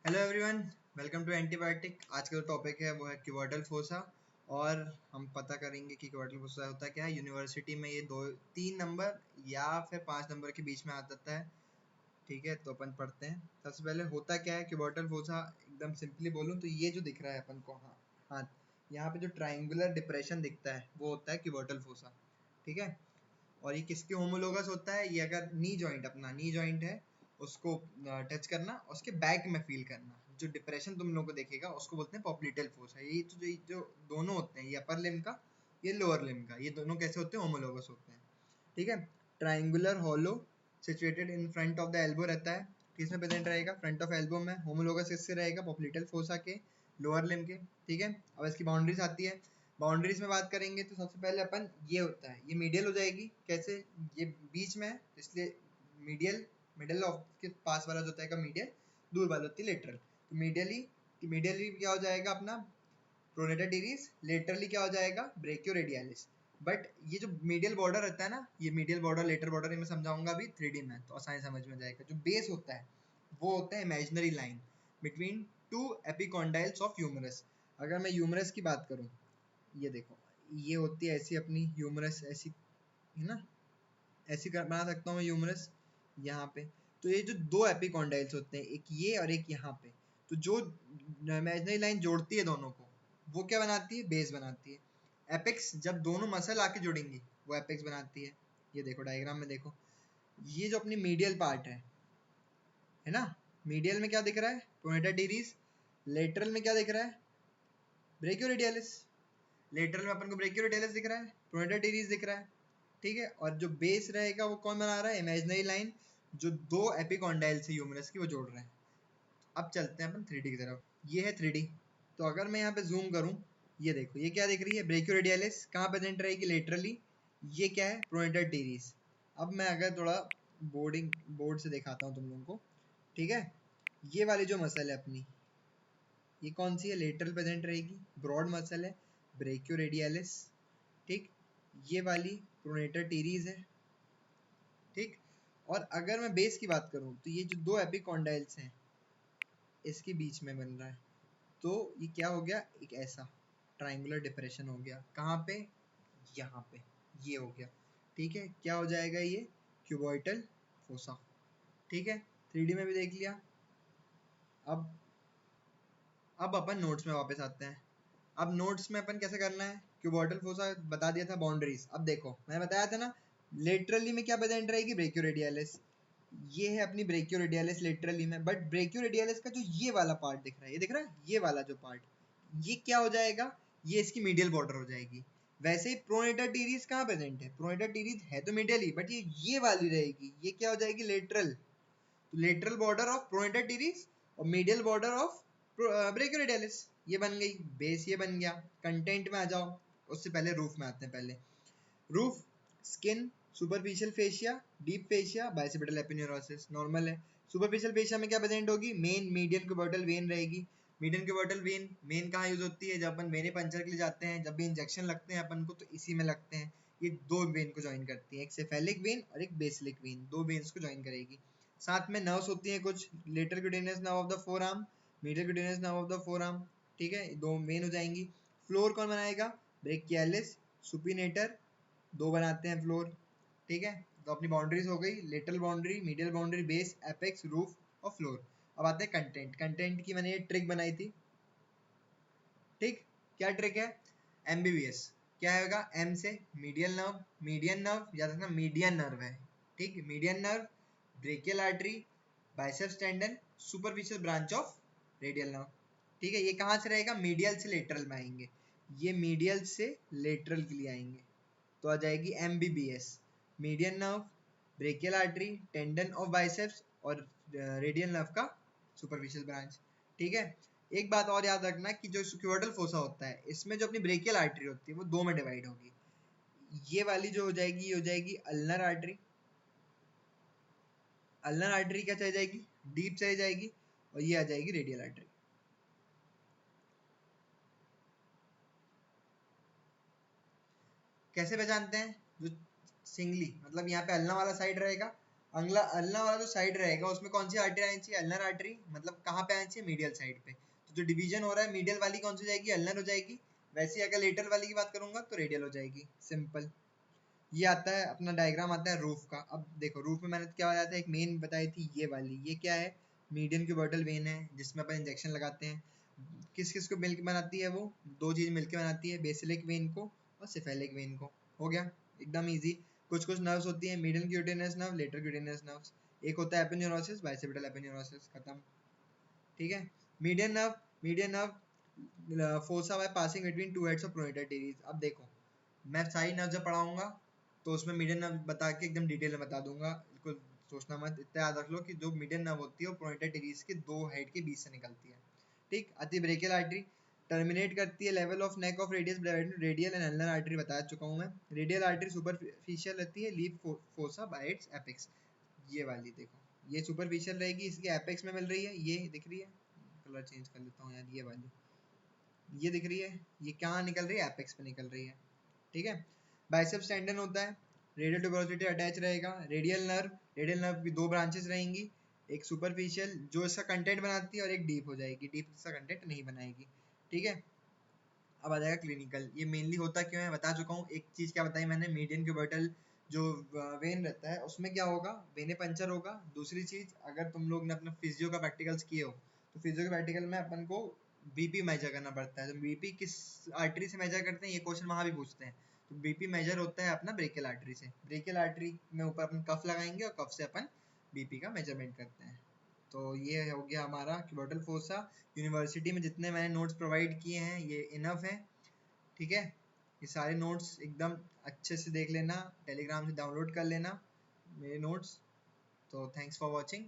Hello everyone, welcome to antibiotic. आज का जो टॉपिक है वो है क्यूबर्टल फोसा। और हम पता करेंगे कि क्यूबर्टल फोसा होता क्या है। यूनिवर्सिटी में ये 2-3 नंबर या फिर 5 नंबर के बीच में आ जाता है। ठीक है, तो अपन पढ़ते हैं। सबसे पहले होता क्या है क्यूबर्टल फोसा, एकदम सिंपली बोलूँ तो ये जो दिख रहा है अपन को, हाँ हाँ, यहाँ पे जो ट्राइंगुलर डिप्रेशन दिखता है वो होता है क्यूबर्टल फोसा। ठीक है, और ये किसके होमोलोगस होता है? ये अगर नी जॉइंट, अपना नी जॉइंट है, उसको टच करना, उसके बैक में फील करना। जो डिप्रेशन तुम लोगों को देखेगा उसको बोलते हैं पॉप्लिटल फोसा। ये जो दोनों होते हैं, ये अपर लिम का, ये लोअर लिम का, ये दोनों कैसे होते हैं? होमोलोगस होते हैं। ठीक है, triangular hollow situated in front of the elbow रहता है। किसमें प्रेजेंट रहेगा? फ्रंट ऑफ एल्बो में। होमोलोगस किससे रहेगा? पॉप्लिटल फोसा के, लोअर लिम के। ठीक है, अब इसकी बाउंड्रीज आती है। बाउंड्रीज में बात करेंगे तो सबसे पहले अपन, ये होता है, ये मीडियल हो जाएगी। कैसे? ये बीच में है इसलिए मीडियल, मिडल ऑफ के पास वाला जो होता है मीडियल, दूर वाला होती है लेटरल। तो मीडियली क्या हो जाएगा अपना? Pronator teres. लेटरली क्या हो जाएगा? ब्रेकियोरेडियलिस। बट ये जो मीडियल बॉर्डर रहता है ना, ये मीडियल बॉर्डर, लेटर बॉर्डर, ये मैं समझाऊंगा अभी 3D में, तो आसानी समझ में जाएगा। जो बेस होता है वो होता है imaginary line between two epicondyles of humerus. अगर मैं ह्यूमरस की बात करूं, ये देखो, ये होती है ऐसी अपनी ह्यूमरस, ऐसी है ना, ऐसी बना सकता हूँ मैं ह्यूमरस यहाँ पे। तो ये जो दो एपिकॉन्डाइल्स होते हैं, एक ये और एक यहाँ पे, तो जो इमेजिनरी लाइन जोड़ती है दोनों को, वो क्या बनाती है? बेस बनाती है। एपेक्स, जब दोनों मसल आके जुड़ेंगी वो एपेक्स बनाती है। ये देखो डायग्राम में देखो, ये जो अपनी मीडियल पार्ट है ना, मीडियल में क्या दिख रहा है? Pronator teres. लेटरल में क्या दिख रहा है? ब्रेकियोरेडियलिस। लेटरल में अपन को ब्रेकियोरेडियलिस दिख रहा है, प्रोनेटर टीरीज दिख रहा है। ठीक है, और जो बेस रहेगा वो कौन बना रहा है? इमेजिनरी लाइन, जो दो एपिकॉन्डाइल से ह्यूमरस की वो जोड़ रहे हैं। अब चलते हैं अपन 3D की तरफ। ये है 3D। तो अगर मैं यहाँ पे जूम करूँ, ये देखो, ये क्या दिख रही है? ब्रेकियोरेडियलिस। कहाँ प्रेजेंट रहेगी? लेटरली। ये क्या है? Pronator teres. अब मैं अगर थोड़ा बोर्ड से दिखाता हूँ तुम लोगों को। ठीक है, ये वाली जो मसल है अपनी, ये कौन सी है? लेटरल प्रेजेंट रहेगी, ब्रॉड मसल है, ब्रेकियोरेडियलिस। ठीक, ये वाली प्रोनेटर टीरीज है। ठीक, और अगर मैं बेस की बात करूं तो ये जो दो एपिकॉन्डाइल्स हैं इसके बीच में बन रहा है। तो ये क्या हो गया? एक ऐसा ट्राइंगुलर डिप्रेशन हो गया। कहाँ पे? यहाँ पे। ये हो गया। ठीक है, क्या हो जाएगा ये? क्यूबॉइटल फोसा। ठीक है, 3D में भी देख लिया। अब अब अपन नोट्स में वापस आते हैं। अब नोट्स में अपन कैसे करना है? क्यूबॉइटल फोसा बता दिया था, बाउंड्रीज। अब देखो, मैंने बताया था ना, लेटरली में क्या प्रेजेंट रहेगी? ब्रेकियोरेडियलिस। ये है अपनी ब्रेकियोरेडियलिस लेटरली में। बट ब्रेकियोरेडियलिस का जो ये वाला पार्ट दिख रहा है, ये दिख रहा है, ये वाला जो पार्ट, ये क्या हो जाएगा? ये इसकी मीडियल बॉर्डर हो जाएगी। वैसे ही प्रोनेटर टीरीज कहाँ प्रेजेंट है? प्रोनेटर टीरीज है तो मीडियल ही, बट ये वाली रहेगी, ये क्या हो जाएगी? लेटरल। तो lateral border of pronator teres और मीडियल बॉर्डर ऑफ ब्रेकियोरेडियलिस। ये बन गई बेस, ये बन गया। कंटेंट में आ जाओ, उससे पहले रूफ में आते हैं। पहले roof, skin, superficial fascia, deep fascia, bicipital aponeurosis. Normal है। सुपरफिशियल फेशिया में क्या प्रेजेंट होगी? मेन मीडियन क्यूबर्टल वेन रहेगी। मीडियन क्यूबर्टल वेन, मेन कहाँ यूज होती है? जब अपन वेने पंचर के लिए जाते हैं, जब भी इंजेक्शन लगते हैं अपन को, तो इसी में लगते हैं। ये दो वेन को ज्वाइन करती है, एक सेफेलिक वेन और एक बेसिलिक वेन, दो वेन्स को ज्वाइन करेगी। साथ में नर्व्स होती हैं कुछ, lateral cutaneous nerve of the forearm, medial cutaneous nerve of the forearm. ठीक है, दो वेन हो जाएंगी। फ्लोर कौन बनाएगा? ब्रेकियालिस, सुपिनेटर, दो बनाते हैं फ्लोर। ठीक है, तो अपनी बाउंड्रीज हो गई, lateral boundary, medial boundary, base, apex, roof और फ्लोर। अब आते हैं कंटेंट। कंटेंट की मैंने ये ट्रिक बनाई थी। ठीक, क्या ट्रिक है? एमबीबीएस। क्या होगा? एम से मीडियल नर्व, मीडियन नर्व, याद रखना मीडियन नर्व है। ठीक, median nerve, brachial artery, biceps tendon, superficial branch of radial nerve. ठीक है, ये कहाँ से रहेगा? मीडियल से लेटरल में आएंगे, ये मीडियल से लेटरल के लिए आएंगे। तो आ जाएगी MBBS, median nerve, brachial artery, tendon of biceps और रेडियल नर्व का सुपरफिशियल ब्रांच। ठीक है, एक बात और याद रखना कि जो क्यूबर्टल फोसा होता है, इसमें जो अपनी ब्रेकियल आर्टरी होती है वो दो में डिवाइड होगी। ये वाली जो हो जाएगी, ये हो जाएगी अल्नर आर्टरी। अल्नर आर्टरी क्या चली जाएगी? डीप चली जाएगी। और ये आ जाएगी रेडियल आर्टरी। कैसे पहचानते हैं? जो सिंगली, मतलब यहाँ पे अल्ना वाला साइड रहेगा, अगला अल्ना वाला जो साइड रहेगा उसमें कौन सी आर्टरी आनी चाहिए, अल्नर आर्टरी, मतलब कहाँ पे आनी चाहिए, मीडियल साइड पे। तो जो डिवीजन हो रहा है मीडियल वाली कौन सी हो जाएगी, अल्नर हो जाएगी। वैसे ही अगर लेटरल वाली की बात करूंगा तो रेडियल हो जाएगी, सिंपल। ये आता है अपना डायग्राम आता है रूफ का। अब देखो रूफ में मैंने क्या बताया था, एक मेन बताई थी ये वाली, ये क्या है, मीडियन क्यूबर्टल वेन है जिसमें अपन इंजेक्शन लगाते हैं। किस किस को मिलकर बनाती है वो, दो चीज मिलकर बनाती है, बेसिलिक वेन को और सिफेलिक वेन को। हो गया एकदम इजी। कुछ कुछ नर्व्स होती है, median cutaneous nerve, lateral cutaneous nerves. एक होता है एपिन्यूरोसिस, बाइसेप्टल एपिन्यूरोसिस, खत्म। ठीक है। Median nerve fossa by passing between two heads of pronator teres. अब देखो मैं सारी नर्व जब पढ़ाऊंगा तो उसमें मीडियन नर्व बता के एकदम डिटेल में बता दूंगा, बिल्कुल सोचना मत, इतना याद रख लो कि जो मीडियन नर्व होती है वो प्रोनेटर टीरीज के दो हेड के बीच से निकलती है। ठीक। अति ब्रेकियल आर्टरी टर्मिनेट करती है level of neck of radius radial and ulnar artery बता चुका हूँ मैं। रेडियल आर्टरी सुपरफिशियल रहती है, leaf fossa bye it's apex. ये वाली देखो, ये सुपरफिशियल रहेगी, इसके एपेक्स में मिल रही है, ये दिख रही है, कलर चेंज कर लेता हूँ यार, ये वाली, ये दिख रही है, ये कहाँ निकल रही है, एपेक्स पे निकल रही है। ठीक है। बाइसेप्स टेंडन होता है, रेडियल ट्यूबरोसिटी अटैच रहेगा। रेडियल नर्व की दो ब्रांचेस रहेंगी, एक सुपरफिशियल जो इसका कंटेंट बनाती है और एक डीप हो जाएगी, डीप इसका कंटेंट नहीं बनाएगी। ठीक है। अब आ जाएगा क्लिनिकल। ये मेनली होता क्यों है बता चुका हूँ। एक चीज क्या बताई मैंने, मीडियन क्यूबर्टल जो वेन रहता है उसमें क्या होगा, वेने पंचर होगा। दूसरी चीज, अगर तुम लोग ने अपना फिजियो का प्रैक्टिकल्स किए हो तो फिजियो के प्रैक्टिकल में अपन को बीपी मेजर करना पड़ता है। तो बीपी किस आर्टरी से मेजर करते हैं, ये क्वेश्चन वहां भी पूछते हैं। तो बीपी मेजर होता है अपना ब्रेकियल आर्टरी से। ब्रेकियल आर्टरी में ऊपर अपन कफ लगाएंगे और कफ से अपन बीपी का मेजरमेंट करते हैं। तो ये हो गया हमारा क्यूबर्टल फोसा। यूनिवर्सिटी में जितने मैंने नोट्स प्रोवाइड किए हैं ये इनफ है। ठीक है। ये सारे नोट्स एकदम अच्छे से देख लेना, टेलीग्राम से डाउनलोड कर लेना मेरे नोट्स। तो थैंक्स फॉर वॉचिंग।